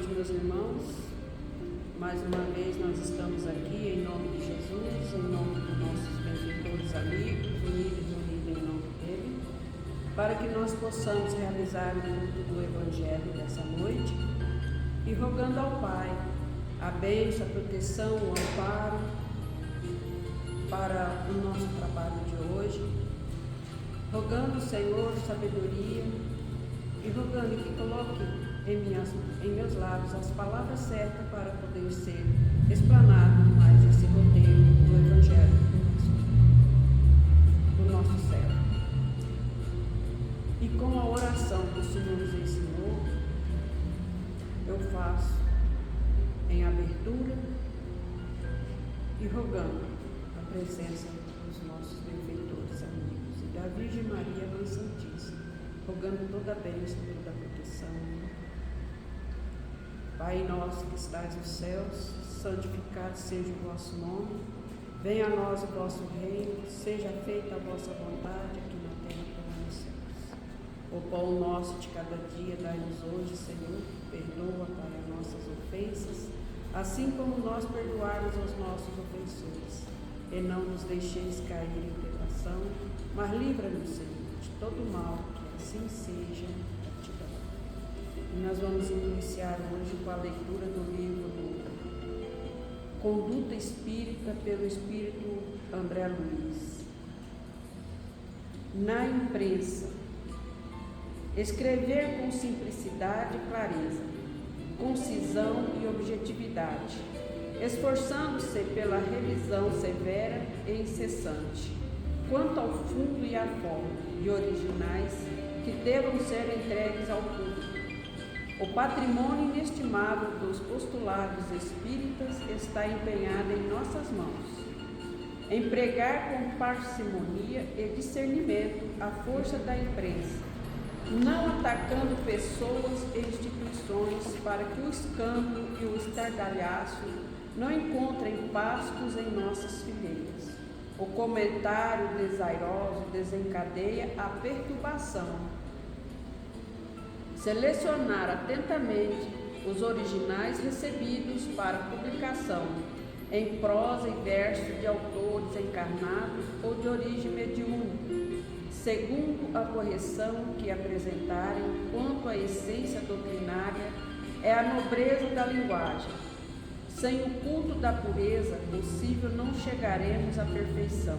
noite, meus irmãos. Mais uma vez nós estamos aqui em nome de Jesus, em nome dos nossos benfeitores amigos, unidos em nome dele, para que nós possamos realizar o culto do Evangelho dessa noite e rogando ao Pai a bênção, a proteção, o amparo para o nosso trabalho de hoje, rogando ao Senhor sabedoria e rogando que coloque em meus lábios as palavras certas para poder ser explanado mais esse roteiro do Evangelho do nosso céu. E com a oração que o Senhor nos ensinou, eu faço em abertura e rogando a presença dos nossos benfeitores amigos e da Virgem Maria, Mãe Santíssima, rogando toda a bênção, toda a proteção. Pai nosso que estais nos céus, santificado seja o vosso nome, venha a nós o vosso reino, seja feita a vossa vontade aqui na terra como nos céus. O pão nosso de cada dia dai-nos hoje, Senhor, perdoa, Pai, as nossas ofensas, assim como nós perdoarmos aos nossos ofensores. E não nos deixeis cair em tentação, mas livra-nos, Senhor, de todo mal, que assim seja. E nós vamos iniciar hoje com a leitura do livro Conduta Espírita, pelo Espírito André Luiz. Na imprensa, escrever com simplicidade e clareza, concisão e objetividade, esforçando-se pela revisão severa e incessante, quanto ao fundo e à forma de originais que devam ser entregues ao público. O patrimônio inestimável dos postulados espíritas está empenhado em nossas mãos. Empregar com parcimonia e discernimento a força da imprensa, não atacando pessoas e instituições para que o escândalo e o estardalhaço não encontrem pastos em nossas fileiras. O comentário desairoso desencadeia a perturbação. Selecionar atentamente os originais recebidos para publicação, em prosa e verso de autores encarnados ou de origem mediúnica, segundo a correção que apresentarem quanto à essência doutrinária, é a nobreza da linguagem. Sem o culto da pureza, possível não chegaremos à perfeição.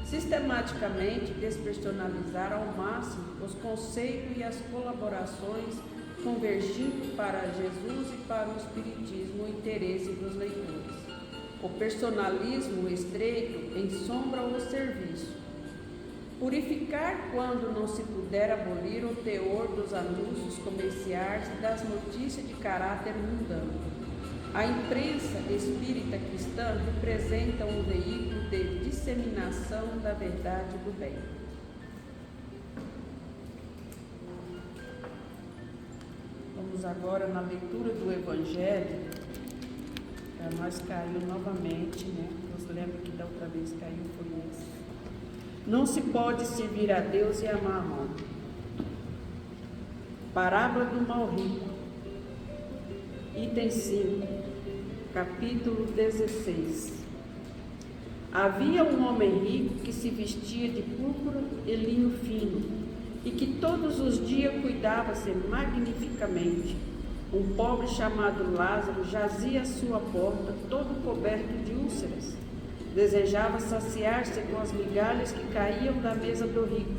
Sistematicamente despersonalizar ao máximo os conceitos e as colaborações, convergindo para Jesus e para o Espiritismo o interesse dos leitores. O personalismo estreito ensombra o serviço. Purificar quando não se puder abolir o teor dos anúncios comerciais e das notícias de caráter mundano. A imprensa espírita cristã representa um veículo de disseminação da verdade do bem. Vamos agora na leitura do Evangelho. Para nós caiu novamente, né? Eu lembro que da outra vez caiu foi esse. Não se pode servir a Deus e amar a mão. Parábola do mal rico. Item 5, capítulo 16. Havia um homem rico que se vestia de púrpura e linho fino, e que todos os dias cuidava-se magnificamente. Um pobre chamado Lázaro jazia à sua porta, todo coberto de úlceras. Desejava saciar-se com as migalhas que caíam da mesa do rico,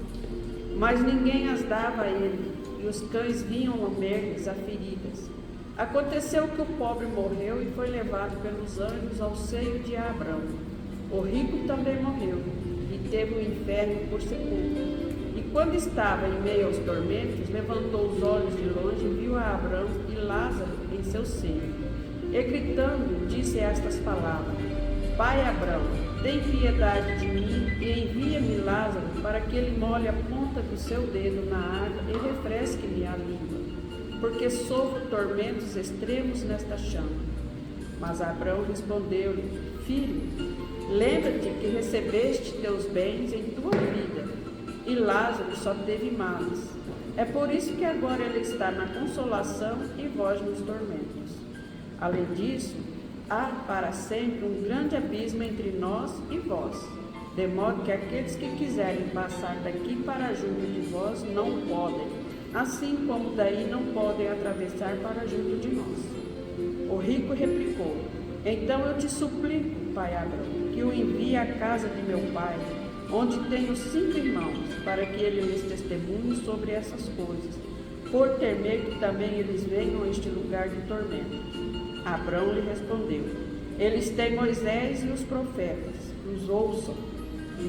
mas ninguém as dava a ele, e os cães vinham lamber-lhes as feridas. Aconteceu que o pobre morreu e foi levado pelos anjos ao seio de Abrão. O rico também morreu e teve o inferno por sepulcro. E quando estava em meio aos tormentos, levantou os olhos de longe e viu a Abrão e Lázaro em seu seio. E gritando, disse estas palavras: Pai Abrão, tem piedade de mim e envia-me Lázaro para que ele molhe a ponta do seu dedo na água e refresque-me a língua, porque sofro tormentos extremos nesta chama. Mas Abrão respondeu-lhe: Filho, lembra-te que recebeste teus bens em tua vida, e Lázaro só teve males. É por isso que agora ele está na consolação e vós nos tormentos. Além disso, há para sempre um grande abismo entre nós e vós, de modo que aqueles que quiserem passar daqui para junto de vós não podem, assim como daí não podem atravessar para junto de nós. O rico replicou: então eu te suplico, pai Abraão, que o envie à casa de meu pai, onde tenho 5 irmãos, para que ele lhes testemunhe sobre essas coisas, por temer que também eles venham a este lugar de tormento. Abraão lhe respondeu: eles têm Moisés e os profetas, os ouçam.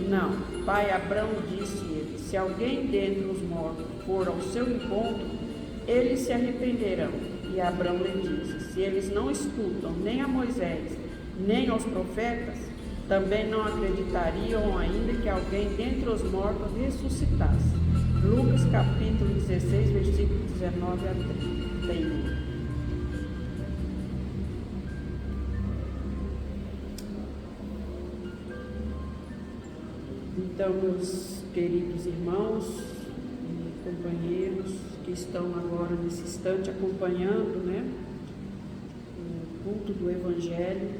Não, pai Abraão, disse ele, se alguém dentre os mortos for ao seu encontro, eles se arrependerão. E Abraão lhe disse: se eles não escutam nem a Moisés, nem aos profetas, também não acreditariam ainda que alguém dentre os mortos ressuscitasse. Lucas capítulo 16, versículo 19 a 31. Então, meus queridos irmãos e companheiros que estão agora nesse instante acompanhando, o culto do Evangelho,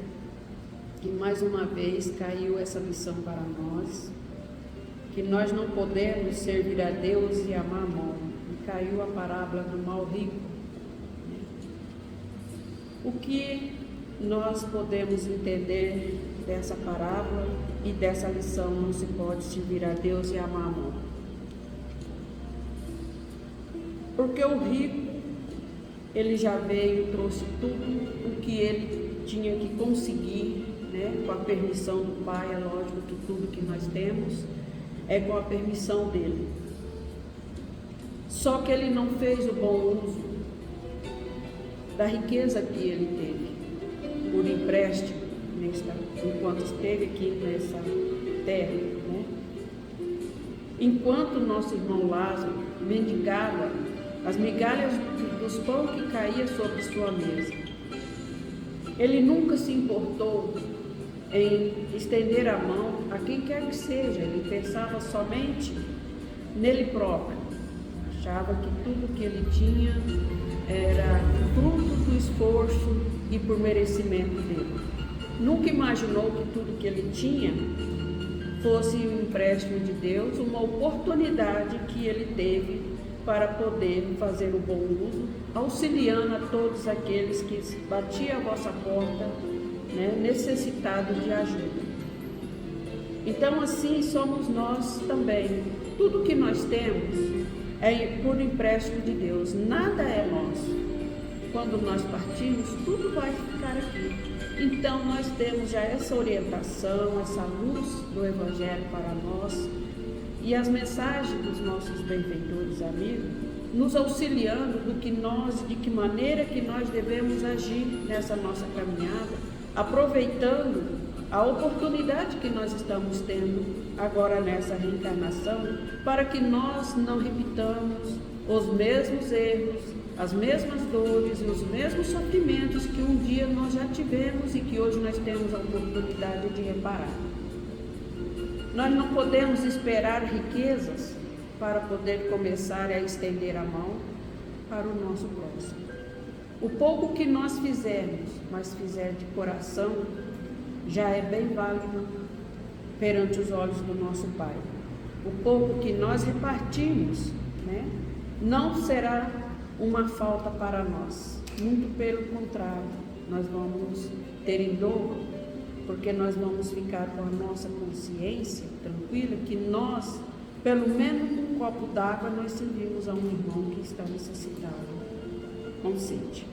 que mais uma vez caiu essa lição para nós, que nós não podemos servir a Deus e amar a mão. E caiu a parábola do mal rico. O que nós podemos entender dessa parábola e dessa lição? Não se pode servir a Deus e amar a mão. Porque o rico, ele já veio, trouxe tudo o que ele tinha que conseguir, com a permissão do Pai. É lógico que tudo que nós temos é com a permissão dele. Só que ele não fez o bom uso da riqueza que ele teve, por empréstimo, enquanto esteve aqui nessa terra. Enquanto nosso irmão Lázaro mendigava as migalhas dos pão que caía sobre sua mesa, ele nunca se importou em estender a mão a quem quer que seja. Ele pensava somente nele próprio. Achava que tudo que ele tinha era fruto do esforço e por merecimento dele. Nunca imaginou que tudo que ele tinha fosse um empréstimo de Deus, uma oportunidade que ele teve para poder fazer o bom uso, auxiliando a todos aqueles que batiam a vossa porta, necessitados de ajuda. Então, assim somos nós também. Tudo que nós temos é por empréstimo de Deus, nada é nosso. Quando nós partimos, tudo vai ficar aqui. Então, nós temos já essa orientação, essa luz do Evangelho para nós, e as mensagens dos nossos benfeitores amigos nos auxiliando de que maneira que nós devemos agir nessa nossa caminhada, aproveitando a oportunidade que nós estamos tendo agora nessa reencarnação, para que nós não repitamos os mesmos erros, as mesmas dores e os mesmos sofrimentos que um dia nós já tivemos e que hoje nós temos a oportunidade de reparar. Nós não podemos esperar riquezas para poder começar a estender a mão para o nosso próximo. O pouco que nós fizermos, mas fizer de coração, já é bem válido perante os olhos do nosso Pai. O pouco que nós repartimos, não será uma falta para nós. Muito pelo contrário, nós vamos ter em dobro, porque nós vamos ficar com a nossa consciência tranquila que nós, pelo menos um copo d'água, nós servimos a um irmão que está necessitado, com sede.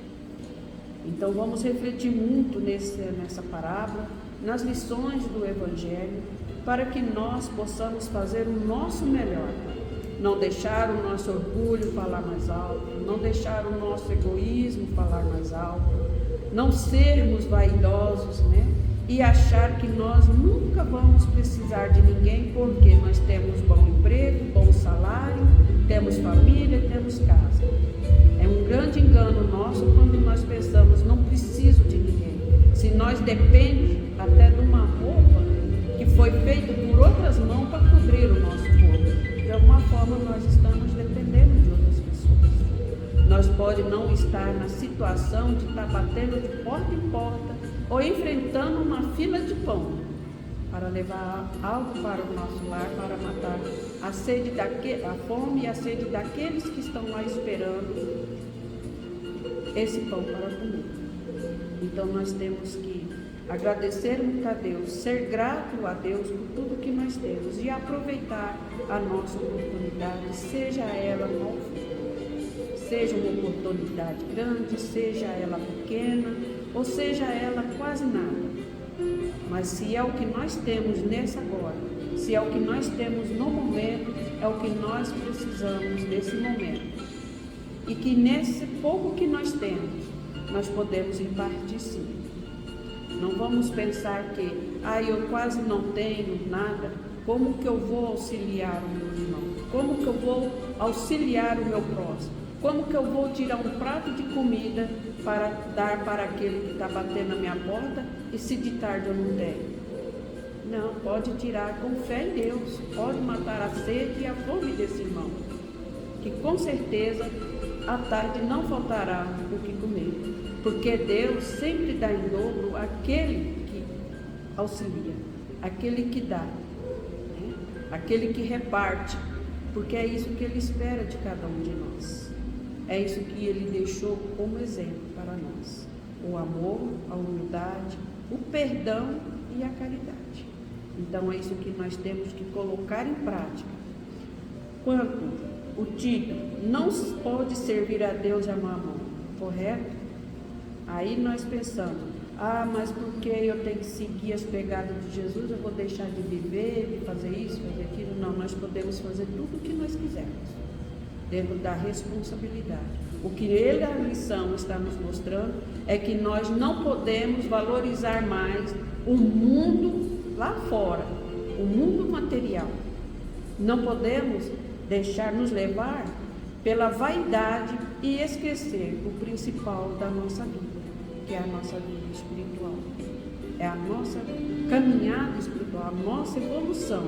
Então vamos refletir muito nessa parábola, nas lições do Evangelho, para que nós possamos fazer o nosso melhor. Não deixar o nosso orgulho falar mais alto, não deixar o nosso egoísmo falar mais alto, não sermos vaidosos, e achar que nós nunca vamos precisar de ninguém, porque nós temos bom emprego, bom salário, temos família, temos casa. É um grande engano nosso quando nós pensamos: não preciso de ninguém. Se nós dependemos até de uma roupa que foi feita por outras mãos para cobrir o nosso corpo, de alguma forma nós estamos dependendo de outras podemos não estar na situação de estar batendo de porta em porta ou enfrentando uma fila de pão para levar algo para o nosso lar, para matar a fome e a sede daqueles que estão lá esperando esse pão para comer. Então nós temos que agradecer muito a Deus, ser grato a Deus por tudo que nós temos e aproveitar a nossa oportunidade, seja ela qual for. Seja uma oportunidade grande, seja ela pequena, ou seja ela quase nada. Mas se é o que nós temos nessa agora, se é o que nós temos no momento, é o que nós precisamos nesse momento. E que nesse pouco que nós temos, nós podemos impartir sim. Não vamos pensar que, eu quase não tenho nada, como que eu vou auxiliar o meu irmão? Como que eu vou auxiliar o meu próximo? Como que eu vou tirar um prato de comida para dar para aquele que está batendo na minha porta e se de tarde eu não tenho? Não, pode tirar com fé em Deus, pode matar a sede e a fome desse irmão, que com certeza à tarde não faltará o que comer, porque Deus sempre dá em dobro àquele que auxilia, aquele que dá, né? Aquele que reparte, porque é isso que Ele espera de cada um de nós. É isso que Ele deixou como exemplo para nós: o amor, a humildade, o perdão e a caridade. Então é isso que nós temos que colocar em prática. Quanto o título, não se pode servir a Deus e a Mamon, correto? Aí nós pensamos, mas porque eu tenho que seguir as pegadas de Jesus, eu vou deixar de viver, de fazer isso, fazer aquilo? Não, nós podemos fazer tudo o que nós quisermos, dentro da responsabilidade. O que a lição está nos mostrando é que nós não podemos valorizar mais o mundo lá fora, o mundo material. Não podemos deixar nos levar pela vaidade e esquecer o principal da nossa vida, que é a nossa vida espiritual, é a nossa caminhada espiritual, a nossa evolução.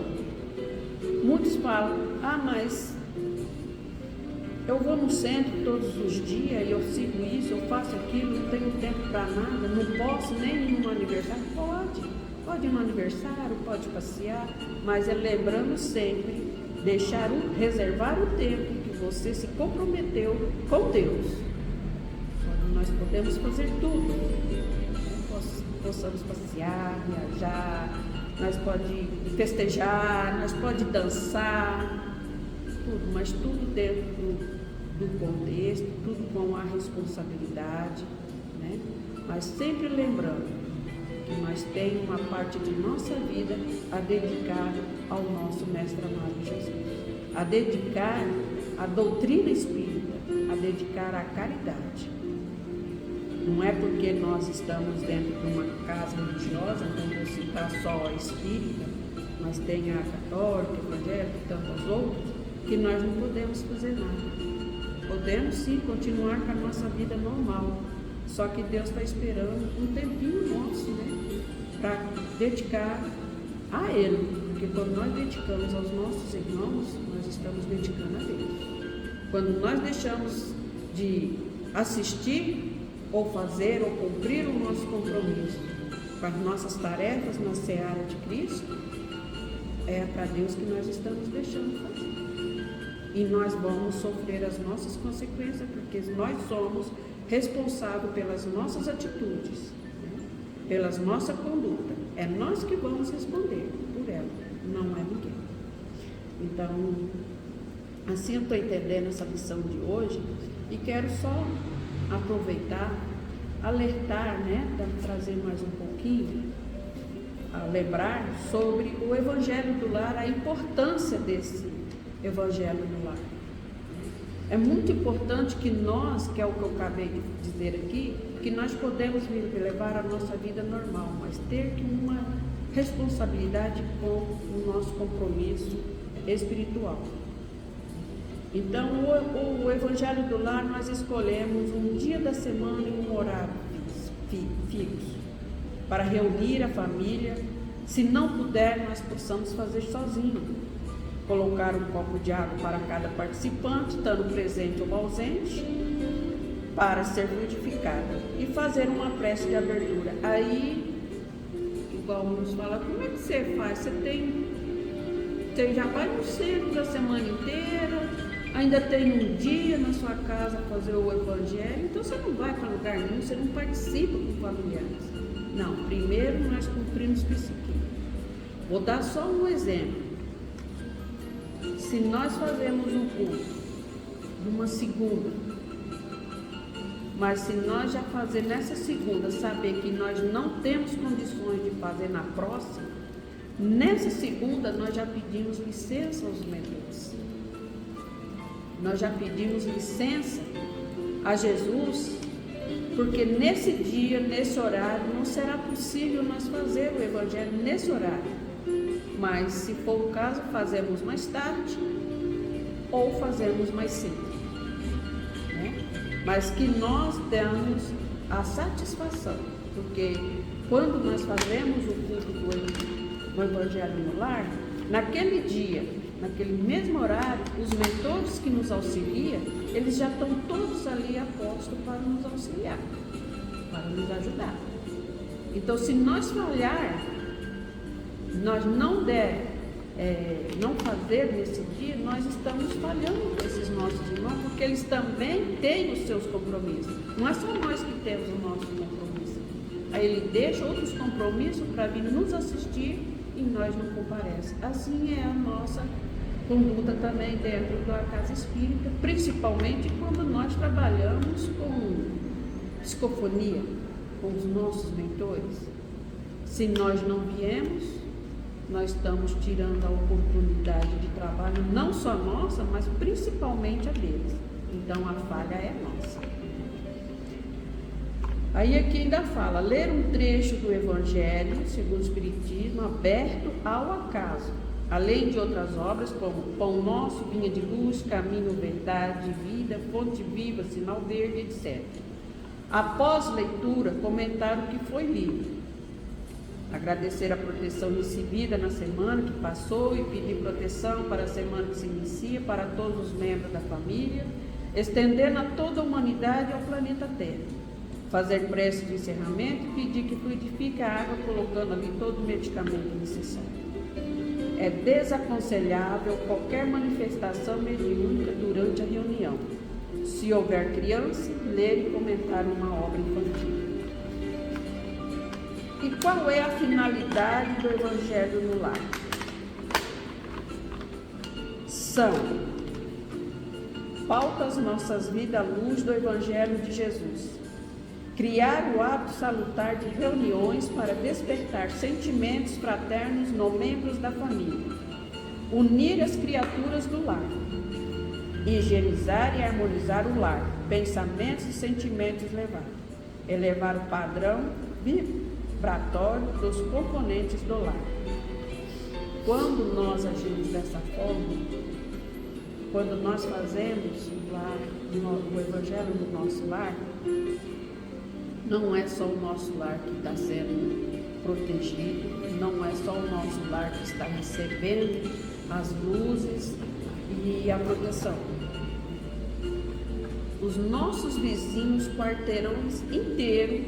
Muitos falam, mas eu vou no centro todos os dias, eu sigo isso, eu faço aquilo, não tenho tempo para nada, não posso nem ir no aniversário. Pode ir no aniversário, pode passear, mas é lembrando sempre, reservar o tempo que você se comprometeu com Deus. Nós podemos fazer tudo, possamos passear, viajar, nós podemos festejar, nós podemos dançar, tudo, mas tudo dentro do contexto, tudo com a responsabilidade, né? Mas sempre lembrando que nós temos uma parte de nossa vida a dedicar ao nosso Mestre amado Jesus, a dedicar à doutrina espírita, a dedicar à caridade. Não é porque nós estamos dentro de uma casa religiosa, então vou citar só a espírita, mas tem a católica, a evangélica e tantas outras, que nós não podemos fazer nada. Podemos sim continuar com a nossa vida normal, só que Deus está esperando um tempinho nosso, né? Para dedicar a Ele, porque quando nós dedicamos aos nossos irmãos, nós estamos dedicando a Deus. Quando nós deixamos de assistir, ou fazer, ou cumprir o nosso compromisso com as nossas tarefas na seara de Cristo, é para Deus que nós estamos deixando fazer. E nós vamos sofrer as nossas consequências, porque nós somos responsáveis pelas nossas atitudes, né? Pelas nossa conduta. É nós que vamos responder por ela, não é ninguém. Então, assim eu estou entendendo essa lição de hoje e quero só aproveitar, alertar, né, trazer mais um pouquinho, lembrar sobre o Evangelho do Lar, a importância desse Evangelho do Lar. É muito importante que nós, que é o que eu acabei de dizer aqui, que nós podemos levar a nossa vida normal, mas ter uma responsabilidade com o nosso compromisso espiritual. Então, o Evangelho do Lar, nós escolhemos um dia da semana e um horário fixo para reunir a família. Se não puder, nós possamos fazer sozinho. Colocar um copo de água para cada participante, estando presente ou ausente, para ser frutificada e fazer uma prece de abertura. Aí, igual nos fala, como é que você faz? Você já vai no centro a semana inteira, ainda tem um dia na sua casa fazer o evangelho, então você não vai para lugar nenhum, você não participa com familiares. Não, primeiro nós cumprimos psiquismo. Vou dar só um exemplo. Se nós fazemos um culto numa segunda, mas se nós já fazer nessa segunda, saber que nós não temos condições de fazer na próxima, nessa segunda nós já pedimos licença aos mentores. Nós já pedimos licença a Jesus, porque nesse dia, nesse horário, não será possível nós fazer o evangelho nesse horário. Mas se for o caso, fazemos mais tarde ou fazemos mais cedo. Mas que nós damos a satisfação, porque quando nós fazemos o culto do Evangelho no Lar, naquele dia, naquele mesmo horário, os mentores que nos auxiliam, eles já estão todos ali a posto para nos auxiliar, para nos ajudar. Então, se nós falhar, nós não fazer nesse dia, nós estamos falhando com esses nossos irmãos, porque eles também têm os seus compromissos. Não é só nós que temos o nosso compromisso. Aí ele deixa outros compromissos para vir nos assistir e nós não comparecemos. Assim é a nossa conduta também dentro da casa espírita, principalmente quando nós trabalhamos com psicofonia, com os nossos mentores. Se nós não viemos, nós estamos tirando a oportunidade de trabalho, não só nossa, mas principalmente a deles. Então a falha é nossa. Aí aqui ainda fala, ler um trecho do Evangelho, segundo o Espiritismo, aberto ao acaso, além de outras obras como Pão Nosso, Vinha de Luz, Caminho, Verdade, Vida, Fonte Viva, Sinal Verde, etc. Após leitura, comentar o que foi lido. Agradecer a proteção recebida na semana que passou e pedir proteção para a semana que se inicia para todos os membros da família, estendendo a toda a humanidade e ao planeta Terra. Fazer prece de encerramento e pedir que fluidifique a água, colocando ali todo o medicamento necessário. É desaconselhável qualquer manifestação mediúnica durante a reunião. Se houver criança, ler e comentar uma obra infantil. E qual é a finalidade do Evangelho no Lar? São: pauta as nossas vidas à luz do Evangelho de Jesus. Criar o hábito salutar de reuniões para despertar sentimentos fraternos nos membros da família. Unir as criaturas do lar. Higienizar e harmonizar o lar. Pensamentos e sentimentos levar. Elevar o padrão vibratório dos componentes do lar. Quando nós agimos dessa forma, quando nós fazemos o Evangelho no nosso lar, não é só o nosso lar que está sendo protegido, não é só o nosso lar que está recebendo as luzes e a proteção. Os nossos vizinhos, quarteirões inteiros,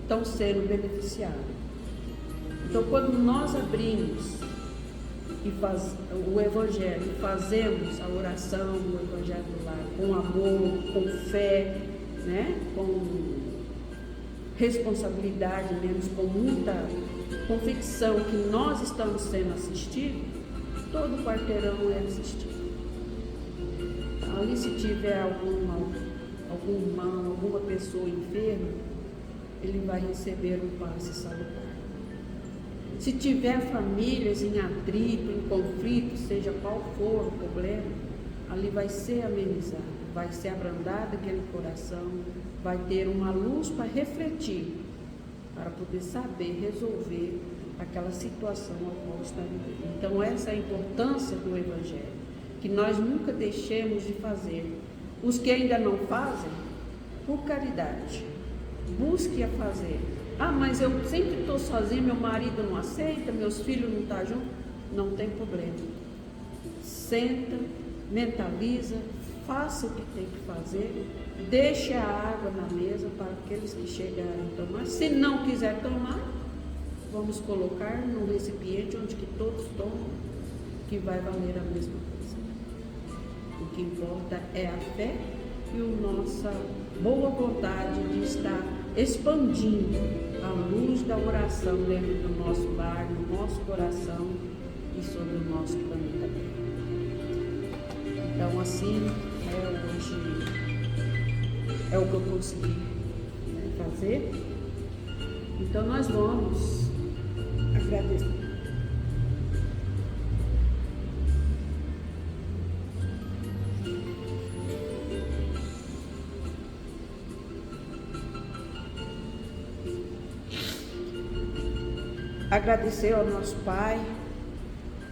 estão sendo beneficiados. Então, quando nós abrimos o Evangelho, fazemos a oração do Evangelho do Lar com amor, com fé, né? Com responsabilidade mesmo, com muita convicção que nós estamos sendo assistidos, todo o quarteirão é assistido. Ali, se tiver algum irmão, alguma pessoa enferma, ele vai receber um passe salutar. Se tiver famílias em atrito, em conflito, seja qual for o problema, ali vai ser amenizado, vai ser abrandado aquele coração, vai ter uma luz para refletir, para poder saber resolver aquela situação a qual está vivendo. Então essa é a importância do Evangelho, que nós nunca deixemos de fazer. Os que ainda não fazem, por caridade, busque a fazer. Ah, mas eu sempre estou sozinho, meu marido não aceita, meus filhos não estão juntos. Não tem problema. Senta, mentaliza, faça o que tem que fazer, deixe a água na mesa para aqueles que chegarem tomar. Se não quiser tomar, vamos colocar num recipiente onde que todos tomam, que vai valer a mesma coisa. O que importa é a fé e a nossa boa vontade de estar expandindo a luz da oração dentro do nosso lar, no nosso coração e sobre o nosso planeta Terra. Então, assim, hoje é o que eu consegui fazer. Então, nós vamos agradecer. Agradecer ao nosso Pai,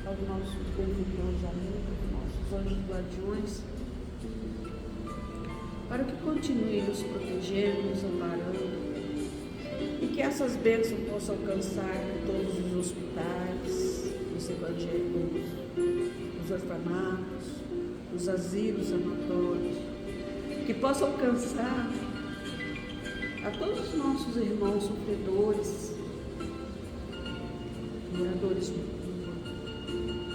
aos nossos benfeitores amigos, nossos anjos guardiões, para que continue nos protegendo, nos amparando, e que essas bênçãos possam alcançar todos os hospitais, os evangélicos, os orfanatos, os asilos amatórios, que possam alcançar a todos os nossos irmãos sofredores, moradores de rua,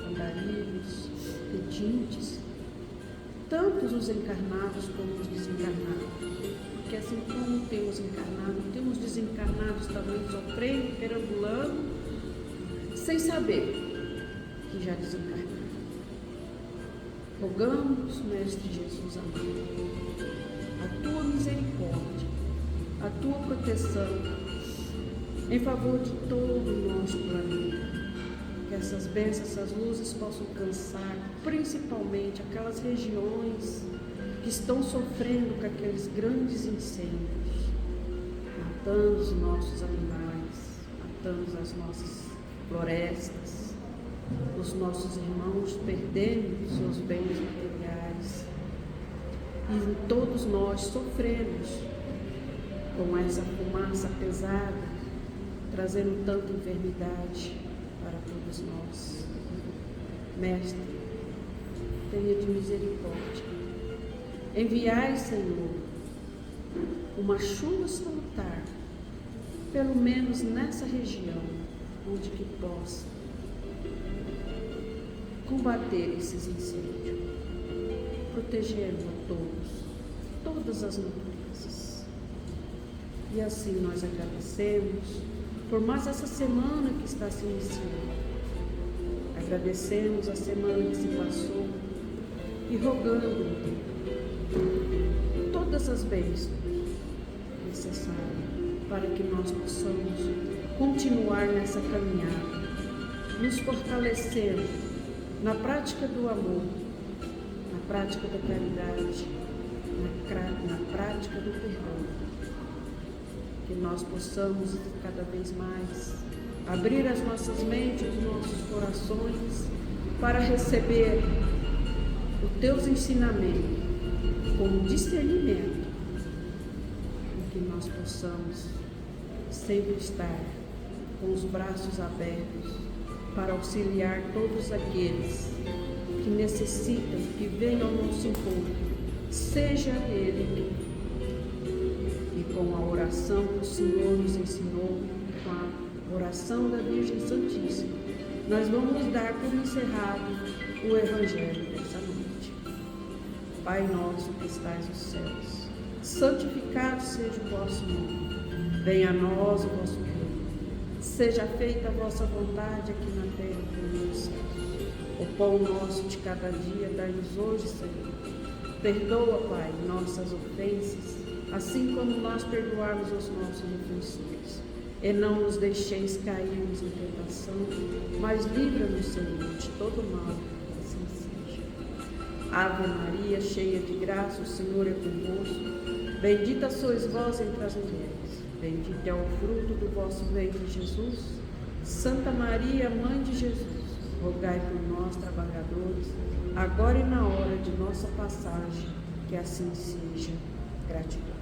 andarilhos, pedintes, tantos os encarnados como os desencarnados, porque assim como temos encarnados, temos desencarnados também sofrendo, perambulando, sem saber que já desencarnaram. Rogamos, Mestre Jesus amado, a tua misericórdia, a tua proteção em favor de todo o nosso planeta, que essas bênçãos, essas luzes possam alcançar principalmente aquelas regiões que estão sofrendo com aqueles grandes incêndios, matando os nossos animais, matando as nossas florestas, os nossos irmãos perdendo seus bens materiais, e todos nós sofremos com essa fumaça pesada, trazendo tanta enfermidade para todos nós. Mestre, tenha de misericórdia. Enviai, Senhor, uma chuva salutar, pelo menos nessa região, onde que possa combater esses incêndios, protegendo a todos, todas as naturezas. E assim nós agradecemos por mais essa semana que está se iniciando. Agradecemos a semana que se passou e rogando todas as bênçãos necessárias para que nós possamos continuar nessa caminhada, nos fortalecendo na prática do amor, na prática da caridade, na prática do perdão. Que nós possamos cada vez mais abrir as nossas mentes, os nossos corações para receber os teus ensinamentos com discernimento, e que nós possamos sempre estar com os braços abertos para auxiliar todos aqueles que necessitam, que venham ao nosso encontro, seja ele com a oração que o Senhor nos ensinou, com a oração da Virgem Santíssima, nós vamos dar por encerrado o Evangelho dessa noite. Pai nosso que estais nos céus, santificado seja o vosso nome. Venha a nós o vosso reino. Seja feita a vossa vontade aqui na terra como nos céus. O pão nosso de cada dia dai-nos hoje, Senhor. Perdoa, Pai, nossas ofensas, assim como nós perdoarmos os nossos ofensores. E não nos deixeis cairmos em tentação, mas livra-nos, Senhor, de todo mal, assim seja. Ave Maria, cheia de graça, o Senhor é convosco. Bendita sois vós entre as mulheres, bendito é o fruto do vosso ventre, Jesus. Santa Maria, Mãe de Jesus, rogai por nós, trabalhadores, agora e na hora de nossa passagem, que assim seja. Gratidão.